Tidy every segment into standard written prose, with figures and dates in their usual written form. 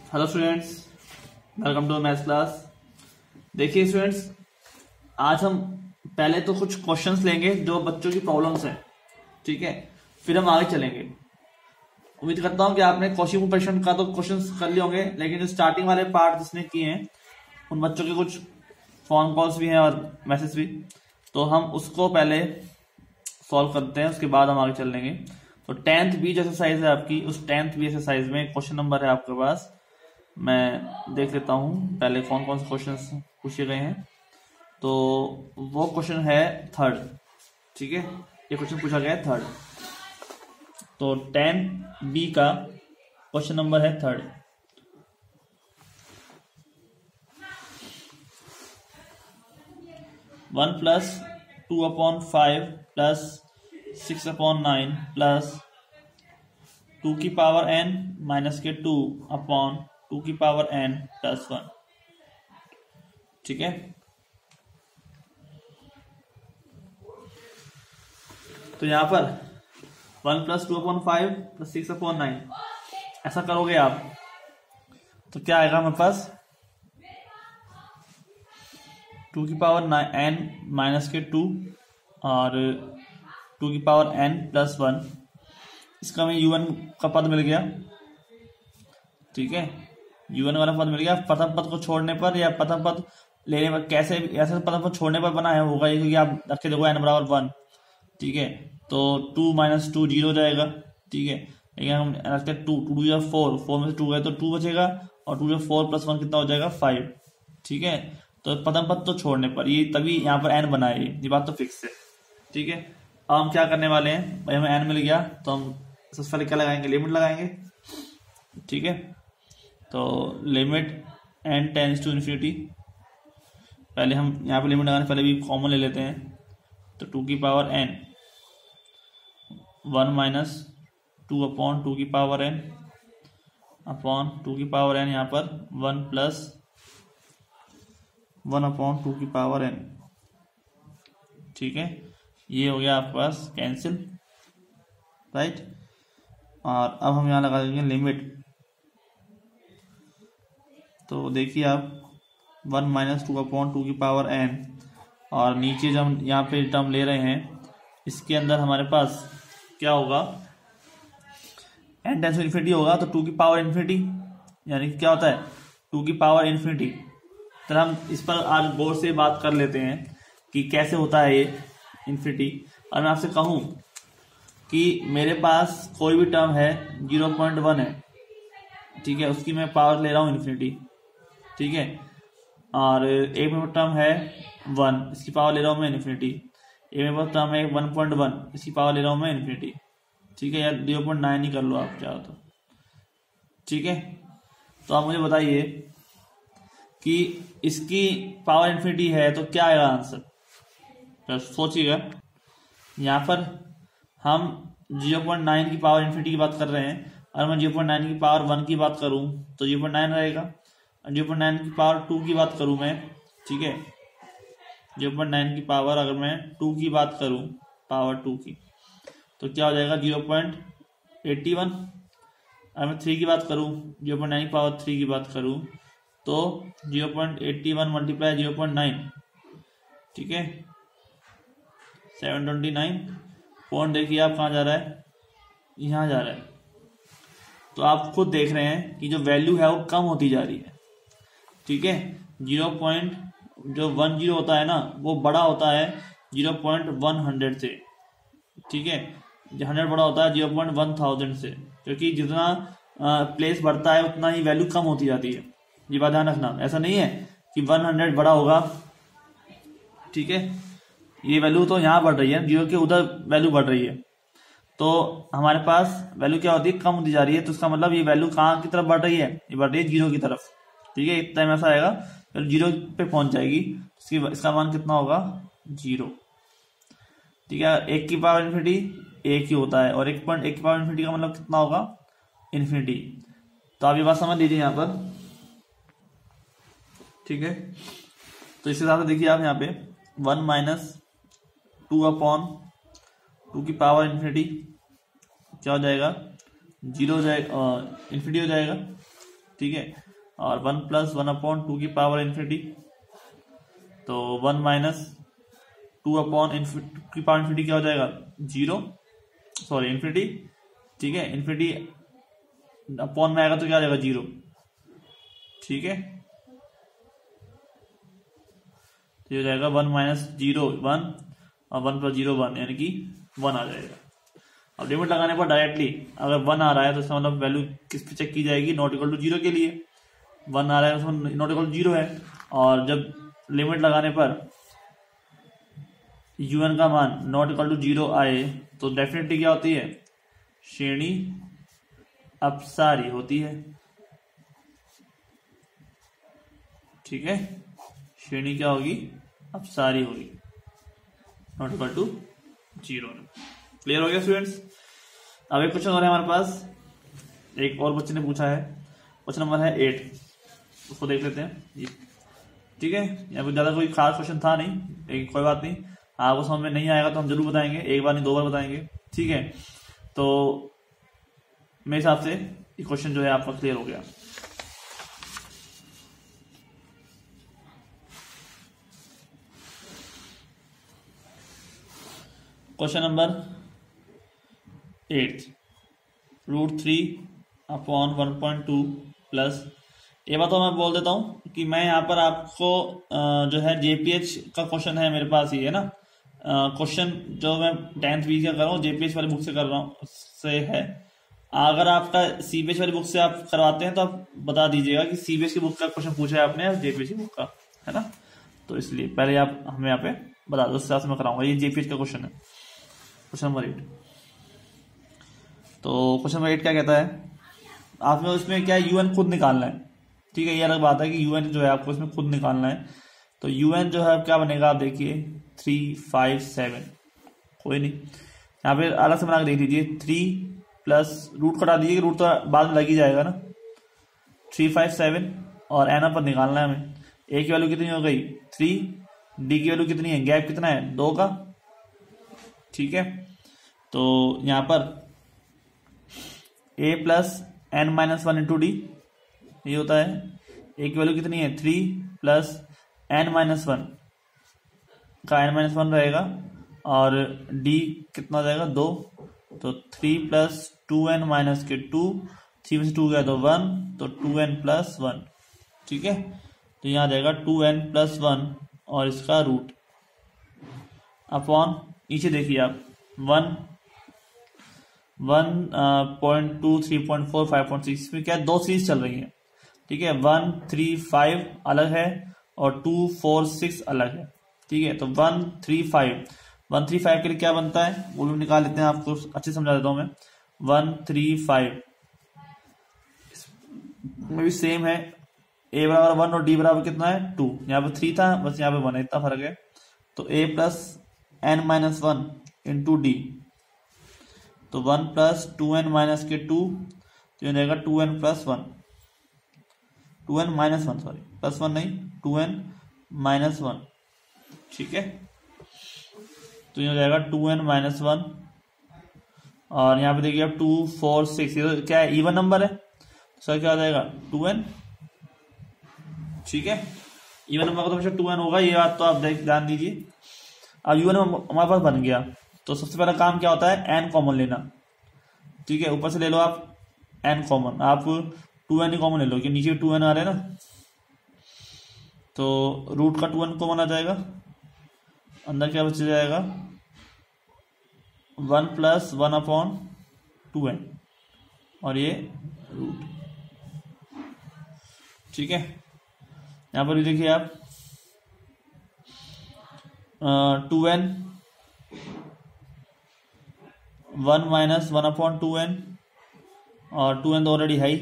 Hello students, welcome to maths class. देखिए students, आज हम पहले तो कुछ क्वेश्चंस लेंगे जो बच्चों की प्रॉब्लम्स हैं, ठीक है। फिर हम आगे चलेंगे। उम्मीद करता हूं कि आपने क्वेश्चन क्वेश्चन का तो क्वेश्चंस कर लिए होंगे, लेकिन जो स्टार्टिंग वाले पार्ट जिसने किए हैं उन बच्चों के कुछ फोन कॉल्स भी हैं और मैसेज भी, तो हम उसको पहले सॉल्व करते हैं, उसके बाद हम आगे चल लेंगे। तो 10th बी जो एक्सरसाइज है आपकी, उस 10th बी एक्सरसाइज में क्वेश्चन नंबर है आपके पास। मैं देख लेता हूं पहले कौन कौन से क्वेश्चंस पूछे गए हैं। तो वो क्वेश्चन है थर्ड, ठीक है। ये क्वेश्चन पूछा गया है थर्ड। तो 10B का क्वेश्चन नंबर है third. One plus 2/5 plus 6/9 plus 2 की पावर n माइनस के 2 की पावर n प्लस 1, ठीक है। तो यहां पर 1 प्लस 2/5 प्लस 6/9 ऐसा करोगे आप तो क्या आएगा हमारे पास 2 की पावर n माइनस के 2 और 2 की पावर n प्लस 1। इसका हमें u1 का पद मिल गया, ठीक है। u1 वाला पद मिल गया। प्रथम पद को छोड़ने पर या प्रथम पद लेने पर कैसे ऐसे प्रथम पद छोड़ने पर बना है होगा ये, क्योंकि आप रखे देखो n बराबर 1, ठीक है। तो 2 माइनस 2 0 हो जाएगा, ठीक है। लेकिन हम रखते हैं 2 2 या 4 में से 2 गए तो 2 बचेगा और 2 या 4 प्लस 1 कितना हो जाएगा 5, ठीक है। तो प्रथम पद तो छोड़ने पर ये तभी यहाँ पर n बना है, ये बात तो फिक्स है, ठीक है। अब हम क्या करने वाले हैं, भाई हमें n मिल गया तो हम सबसे पहले क्या लगाएंगे, लिमिट लगाएंगे, ठीक है। तो limit n tends to infinity. पहले हम यहाँ पे लिमिट लगाने पहले भी कॉमन ले लेते हैं। तो 2 की पावर n 1 माइनस 2/2 की पावर n अपॉन 2 की पावर n, यहाँ पर 1 प्लस 1/2 की पावर n, ठीक है। ये हो गया आपके पास कैंसिल, राइट। और अब हम यहाँ लगा देंगे लिमिट। तो देखिए आप 1 माइनस 2/2 की पावर n और नीचे जब हम यहाँ पे टर्म ले रहे हैं इसके अंदर हमारे पास क्या होगा, n टेंस टू इन्फिनिटी होगा तो 2 की पावर इन्फिनिटी, यानी कि क्या होता है 2 की पावर इन्फिनिटी। तो हम इस पर आज गौर से बात कर लेते हैं कि कैसे होता है ये इन्फिनिटी। और मैं आपसे कहूँ कि मेरे पास कोई भी टर्म है 0.1 है, ठीक है, उसकी मैं पावर ले रहा हूँ इन्फिनिटी, ठीक है। और एक मेरे टर्म है 1, इसकी पावर ले रहा हूँ मैं इन्फिनिटी। एक मेरे पास टर्म है 1.1, इसकी पावर ले रहा हूँ मैं इन्फिनिटी, ठीक है। या 0.9 ही कर लो आप चाहो तो, ठीक है। तो आप मुझे बताइए कि इसकी पावर इन्फिनिटी है तो क्या आएगा आंसर, तो सोचिएगा। यहाँ पर हम 0.9 की पावर इन्फिनिटी की बात कर रहे हैं, और मैं 0.9 की पावर 1 की बात करूं तो 0.9 रहेगा। 0.9 की पावर 2 की बात करूं मैं, ठीक है, 0.9 की पावर अगर मैं 2 की बात करूं, पावर 2 की, तो क्या हो जाएगा 0.81। अगर मैं 3 की बात करूं, 0.9 की पावर 3 की बात करूं तो 0.81 मल्टीप्लाई 0.9, ठीक है, 729। पॉइंट देखिए आप कहाँ जा रहा है, यहाँ जा रहा है। तो आप खुद देख रहे हैं कि जो वैल्यू है वो कम होती जा रही है, ठीक है। 0.10 होता है ना, वो बड़ा होता है 0.100 से, ठीक है। 100 बड़ा होता है 0.1000 से, क्योंकि जितना प्लेस बढ़ता है उतना ही वैल्यू कम होती जाती है। ये बात ध्यान रखना, ऐसा नहीं है कि 100 बड़ा होगा, ठीक है। ये वैल्यू तो यहाँ बढ़ रही है, 0 के उधर वैल्यू बढ़ रही है, तो हमारे पास वैल्यू क्या होती है, कम होती जा रही है। तो इसका मतलब ये वैल्यू कहाँ की तरफ बढ़ रही है, ये बढ़ रही है 0 की तरफ, ठीक है। इतना ऐसा आएगा, फिर 0 पे पहुंच जाएगी, इसका मान कितना होगा 0, ठीक है। 1 की पावर इन्फिनिटी 1 ही होता है, और 1.1 की पावर इन्फिनिटी का मतलब कितना होगा इन्फिनिटी। तो आप ये बात समझ लीजिए यहाँ पर, ठीक है। तो इस हिसाब से देखिए आप यहाँ पे 1 माइनस 2/2 की पावर इन्फिनिटी क्या हो जाएगा, 0 हो जाएगा, इन्फिनिटी हो जाएगा, ठीक है, और 1 प्लस 1/2 की पावर इन्फिनिटी, तो 1 माइनस 2/2 की पावर इन्फिनिटी क्या हो जाएगा, 0, सॉरी इन्फिनिटी, ठीक है, इन्फिनिटी अपॉन में आएगा तो क्या आ जाएगा, 0, ठीक है, तो ये हो जाएगा 1 माइनस 0 1 और 1 प्लस 0 1, यानी कि 1 आ जाएगा। अब लिमिट लगाने पर डायरेक्टली अगर 1 आ रहा है तो इसका मतलब वैल्यू किस पे चेक की जाएगी, नॉट इक्वल टू 0 के लिए 1 आ रहा है उसमें नॉट इक्वल टू 0 है, और जब लिमिट लगाने पर un का मान नॉट इक्वल टू 0 आए तो डेफिनेटली क्या होती है, श्रेणी अपसारी होती है, ठीक है, श्रेणी क्या होगी, अपसारी होगी, नॉट इक्वल टू 0। क्लियर हो गया स्टूडेंट्स। अब एक क्वेश्चन और है हमारे पास, एक और बच्चे ने पूछा है, क्वेश्चन नंबर है 8, उसको देख लेते हैं, ठीक है, यहाँ पे ज्यादा कोई खास क्वेश्चन था नहीं, कोई बात नहीं, आपको समझ में नहीं आएगा तो हम जरूर बताएंगे, एक बार नहीं 2 बार बताएंगे, ठीक है। तो मेरे हिसाब से ये क्वेश्चन जो है आपका क्लियर हो गया। क्वेश्चन नंबर 8, √3/1.2 प्लस, ये बात तो मैं बोल देता हूं कि मैं यहाँ पर आपको जो है जेपीएच का क्वेश्चन है मेरे पास ही है ना, क्वेश्चन जो मैं 10th बी का कर रहा हूँ जेपीएच वाली बुक से कर रहा हूँ, से है। अगर आपका सीबीएस वाली बुक से आप करवाते हैं तो आप बता दीजिएगा कि सीबीएस की बुक का क्वेश्चन पूछा है आपने, जेपीएच की बुक का है ना, तो इसलिए पहले आप हमें यहाँ पे बता दो, उस हिसाब से मैं कराऊंगा। ये जेपीएच का क्वेश्चन है, क्वेश्चन नंबर 8। तो क्वेश्चन नंबर 8 क्या कहता है, आपने उसमें क्या यूएन खुद निकालना है, ठीक है, ये अलग बात है कि यूएन जो है आपको इसमें खुद निकालना है। तो यूएन जो है क्या बनेगा, आप देखिए 3 5 7, कोई नहीं, यहाँ पे अलग से बना के देख दीजिए, 3 प्लस रूट कटा दीजिए, रूट तो बाद में लग ही जाएगा ना, 3 5 7 और एन पर निकालना है हमें। ए की वैल्यू कितनी हो गई 3, डी की वैल्यू कितनी है, गैप कितना है 2 का, ठीक है। तो यहाँ पर a plus n minus 1 into d, ये होता है, ए की वैल्यू कितनी है 3 प्लस एन माइनस 1 का n-1 रहेगा, और d कितना हो जाएगा 2, तो 3 प्लस 2n माइनस के 2, 3 में से 2 गया तो 1, तो 2n प्लस 1, ठीक है। तो यहाँ आ जाएगा 2n प्लस 1 और इसका रूट अपॉन, नीचे देखिए आप 1.2 3.4 5.6, इसमें क्या 2 सीरीज चल रही है, ठीक है, 1 3 5 अलग है और 2 4 6 अलग है, ठीक है। तो 1 3 5 के लिए क्या बनता है वो भी निकाल लेते हैं, आपको अच्छे समझा देता हूं मैं। 1 3 5 में भी सेम है, a बराबर 1 और d बराबर कितना है 2, यहाँ पे 3 था, बस यहाँ पे 1 है, इतना फर्क है। तो a plus n minus 1 into D, तो 1 प्लस 2n माइनस के 2, तो ये जाएगा 2n plus 1, 2n minus 1, sorry plus 1 नहीं, 2n माइनस 1, ठीक है। तो ये हो जाएगा 2n माइनस 1, और यहाँ पे देखिए अब 2 4 6, ये तो क्या है इवन नंबर है, सर क्या हो जाएगा 2n, ठीक है। इवन नंबर का तो हमेशा 2n होगा, ये बात तो आप ध्यान दीजिए। अब यूएन हमारे पास बन गया, तो सबसे पहला काम क्या होता है n कॉमन लेना, ठीक है, ऊपर से ले लो आप n कॉमन, आप 2n ही कॉमन ले लो कि नीचे 2n आ रहे हैं ना, तो रूट का 2n कॉमन आ जाएगा, अंदर क्या बच जाएगा 1 प्लस 1 अपॉन 2n और ये रूट, ठीक है। यहां पर भी देखिए आप 2n 1 माइनस 1 अपॉन 2n, और 2n तो ऑलरेडी है ही,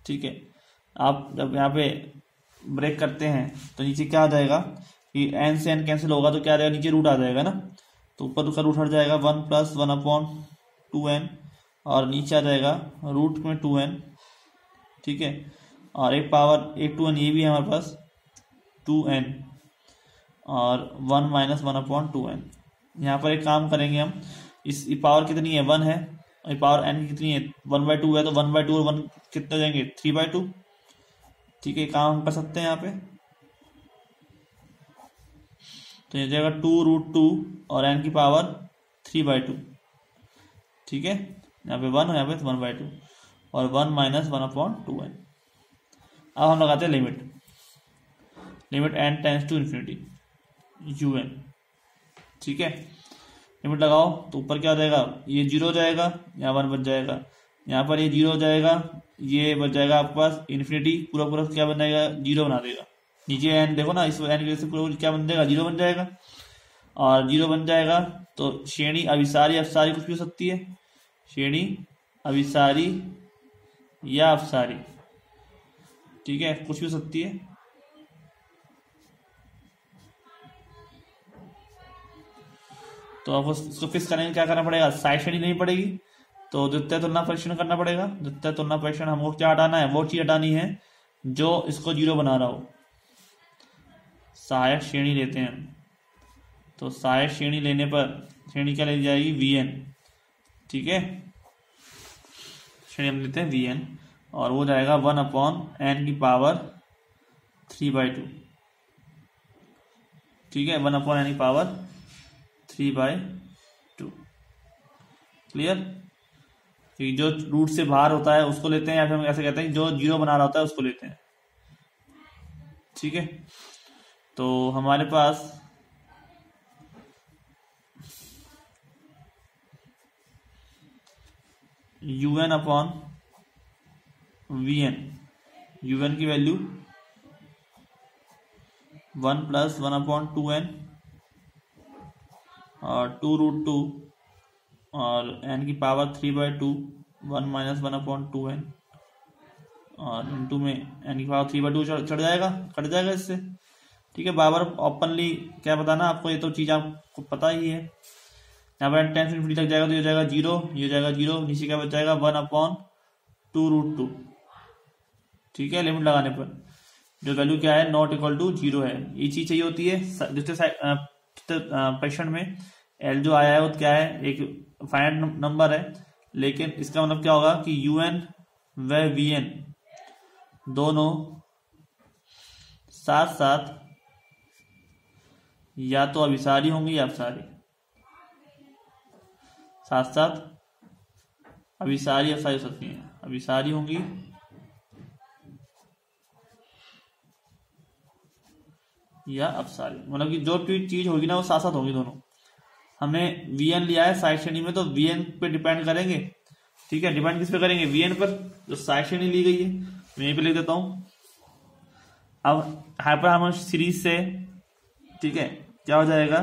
ठीक है। आप जब यहाँ पे ब्रेक करते हैं तो नीचे क्या आ जाएगा कि n से n कैंसिल होगा, तो क्या आ जाएगा नीचे रूट आ जाएगा ना, तो ऊपर का रूट हट जाएगा 1 प्लस 1 अपॉन 2n, और नीचे आ जाएगा रूट में 2n, ठीक है, और एक पावर एक 2n ये भी है हमारे पास 2n, और 1 माइनस 1 अपॉन 2n। यहाँ पर एक काम करेंगे हम, इस पावर कितनी है 1 है, और पावर n कितनी है 1/2 है, तो 1/2 और 1 कितने हो जाएंगे 3/2। ठीक है, काम हम कर सकते हैं यहाँ पे, तो ये जाएगा 2√2 और n की पावर 3/2। ठीक है, यहाँ पे 1 और यहाँ पे 1/2 और 1 - 1/2n। अब हम लगाते हैं limit n tends to infinity un। ठीक है, लिमिट लगाओ तो ऊपर क्या हो जाएगा, ये 0 हो जाएगा, यहाँ 1 बच जाएगा, यहाँ पर ये 0 हो जाएगा, ये बच जाएगा आपके पास इन्फिनिटी, पूरा पूरा क्या बन जाएगा 0 बना देगा। नीचे n देखो ना, इस n की वजह से पूरा क्या बन जाएगा 0 बन जाएगा, और 0 बन जाएगा तो श्रेणी अभिसारी अपसारी कुछ भी हो सकती है, श्रेणी अभिसारी या अपसारी। ठीक है, कुछ भी हो सकती है। तो आपको इसको फिक्स करने में क्या करना पड़ेगा, साइड श्रेणी नहीं पड़ेगी, तो द्वितीय तुलना परीक्षण करना पड़ेगा। द्वितीय तुलना परीक्षण हमको क्या हटाना है, वो चीज हटानी है जो इसको 0 बना रहा हो। सहायक श्रेणी लेते हैं, तो सहायक श्रेणी लेने पर श्रेणी क्या ले जाएगी Vn। ठीक है, श्रेणी हम लेते हैं Vn और वो जाएगा 1/n की पावर 3/2। ठीक है, 1/n की पावर 3/2। क्लियर, जो रूट से बाहर होता है उसको लेते हैं, या फिर हम ऐसे कहते हैं जो 0 बना रहा होता है उसको लेते हैं। ठीक है, तो हमारे पास UN/Vn, UN की वैल्यू 1 + 1/2n और 2√2 और n की पावर 3/2, 1 - 1/2n और इंटू में n की पावर 3/2 चढ़ जाएगा, कट जाएगा इससे। ठीक है, बार ओपनली क्या बताना आपको, ये तो चीज़ आपको पता ही है। यहाँ पर टेंस इन्फिनिटी लग जाएगा तो ये जाएगा 0, ये जाएगा 0, नीचे क्या बच जाएगा 1/2√2। ठीक है, लिमिट लगाने पर जो वैल्यू क्या है नॉट इक्वल टू 0 है, ये चीज चाहिए होती है। दूसरे परीक्षण में एल जो आया है वो क्या है, एक फाइनाइट नंबर है, लेकिन इसका मतलब क्या होगा कि UN व VN दोनों साथ साथ या तो अभिसारी होंगी या अपसारी, साथ साथ अभिसारी अपसारी हो सकती हैं, अभिसारी होंगी या अपसारी, मतलब कि जो चीज होगी ना वो साथ साथ होगी दोनों। हमने Vn लिया है साइड श्रेणी में, तो Vn पे डिपेंड करेंगे। ठीक है, डिपेंड किस पे करेंगे, Vn पर, जो साइड श्रेणी ली गई है। मैं यहीं पे लिख देता हूं। अब हाइपर हार्मोनिक सीरीज से, ठीक है, क्या हो जाएगा,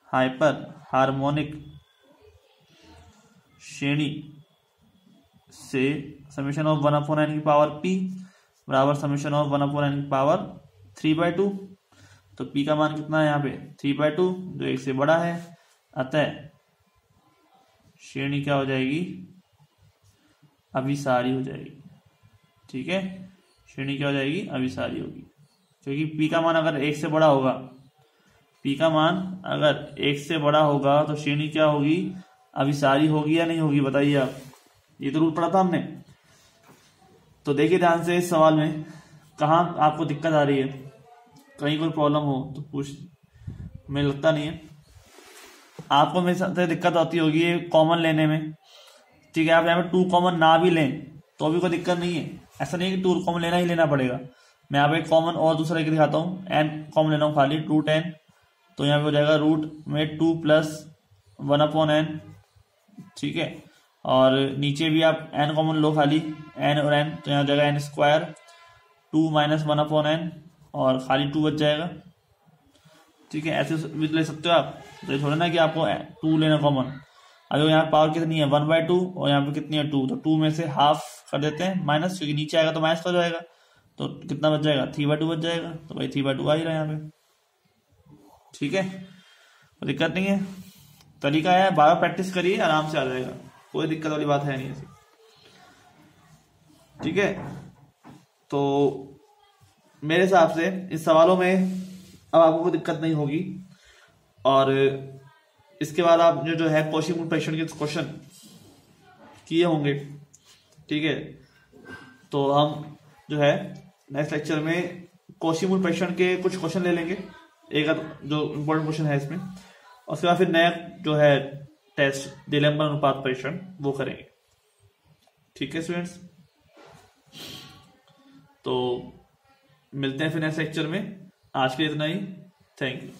हाइपर हार्मोनिक श्रेणी से समेशन ऑफ 1/n की पावर p बराबर समेशन ऑफ 1/n की पावर 3/2। तो p का मान कितना है यहाँ पे 3/2, जो 1 से बड़ा है, अतः श्रेणी क्या हो जाएगी, अभिसारी हो जाएगी। ठीक है, श्रेणी क्या हो जाएगी, अभिसारी होगी, क्योंकि p का मान अगर 1 से बड़ा होगा, p का मान अगर 1 से बड़ा होगा तो श्रेणी क्या होगी, अभिसारी होगी या नहीं होगी, बताइए आप। ये तो रूल पढ़ा था हमने। तो देखिए ध्यान से, इस सवाल में कहाँ आपको दिक्कत आ रही है, कहीं कोई प्रॉब्लम हो तो पूछ, मुझे लगता नहीं है आपको मेरे साथ दिक्कत आती होगी कॉमन लेने में। ठीक है, आप यहाँ पे 2 कॉमन ना भी लें तो भी कोई दिक्कत नहीं है, ऐसा नहीं है कि 2 कॉमन लेना ही लेना पड़ेगा। मैं यहाँ पे कॉमन और दूसरा एक दिखाता हूँ, n कॉमन लेना हूँ खाली, √n, तो यहाँ पे हो जाएगा रूट में 2 + 1/n। ठीक है, और नीचे भी आप n कॉमन लो खाली, n और n, तो यहाँ हो जाएगा n², 2 - 1/n और खाली 2 बच जाएगा। ठीक है, ऐसे भी ले सकते हो आप, तो ये थोड़ा ना कि आपको 2 लेना कॉमन। अगर यहाँ पावर कितनी है 1/2 और यहाँ पे कितनी है 2, तो 2 में से हाफ कर देते हैं माइनस, क्योंकि नीचे आएगा तो माइनस हो जाएगा, तो कितना बच जाएगा 3/2 बच जाएगा। तो भाई 3/2 आ ही रहा है यहाँ पे। ठीक है, कोई दिक्कत नहीं है, तरीका है, बार बार प्रैक्टिस करिए, आराम से आ जाएगा, कोई दिक्कत वाली बात है नहीं ऐसी। ठीक है, तो मेरे हिसाब से इस सवालों में अब आपको कोई दिक्कत नहीं होगी। और इसके बाद आप जो है कोशिश परीक्षण के क्वेश्चन किए होंगे। ठीक है, तो हम जो है नेक्स्ट लेक्चर में कॉची मूल परीक्षण के कुछ क्वेश्चन ले लेंगे, एक जो इम्पोर्टेंट क्वेश्चन है इसमें, और उसके बाद फिर नया जो है टेस्ट दिलंबन अनुपात परीक्षण वो करेंगे। ठीक है स्टूडेंट्स, तो मिलते हैं फिर नेक्स्ट लेक्चर में। आज के लिए इतना ही। Thank you.